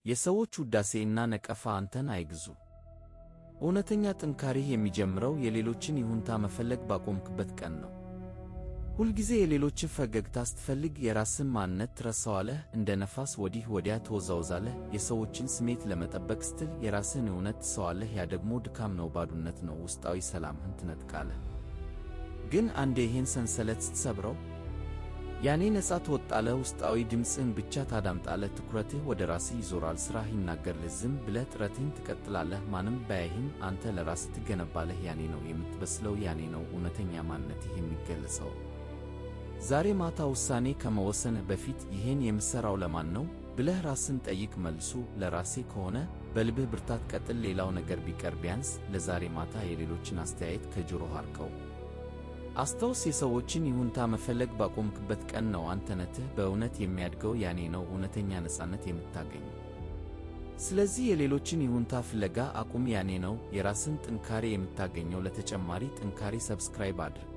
የሰዎች ውዳሴና ነቀፋ አንተን አይግዙ። እውነተኛ ጥንካሬህ የሚጀምረው የሌሎችን ይሁንታ መፈለግ ባቆምክበት ቀን ነው። ሁልጊዜ የሌሎችን ፈገግታ ስትፈልግ የራስን ማንነት ትረሳዋለህ። እንደ ነፋስ ወዲህ ወዲያ ትወዛወዛለህ። የሰዎችን ስሜት ለመጠበቅ ስትል የራስህን እውነት ትሰዋለህ። ያ ደግሞ ድካም ነው፣ ባዶነት ነው፣ ውስጣዊ ሰላምህን ትነጥቃለህ። ግን አንዴ ይህን ሰንሰለት ስትሰብረው ያኔ ነፃ ትወጣለህ። ውስጣዊ ድምፅህን ብቻ ታዳምጣለህ። ትኩረትህ ወደ ራስህ ይዞራል። ሥራህ ይናገርልህ። ዝም ብለህ ጥረትህን ትቀጥላለህ። ማንም ባያይህም አንተ ለራስህ ትገነባለህ። ያኔ ነው የምትበስለው። ያኔ ነው እውነተኛ ማንነትህ የሚገለጸው። ዛሬ ማታ ውሳኔ ከመወሰንህ በፊት ይህን የምሠራው ለማን ነው ብለህ ራስን ጠይቅ። መልሱ ለራሴ ከሆነ በልብህ ብርታት ቀጥል። ሌላው ነገር ቢቀር ቢያንስ ለዛሬ ማታ የሌሎችን አስተያየት ከጆሮህ አርቀው። አስታውስ፣ የሰዎችን ይሁንታ መፈለግ ባቆምክበት ቀን ነው አንተነትህ በእውነት የሚያድገው። ያኔ ነው እውነተኛ ነፃነት የምታገኘው። ስለዚህ የሌሎችን ይሁንታ ፍለጋ አቁም። ያኔ ነው የራስን ጥንካሬ የምታገኘው። ለተጨማሪ ጥንካሬ ሰብስክራይብ አድርግ።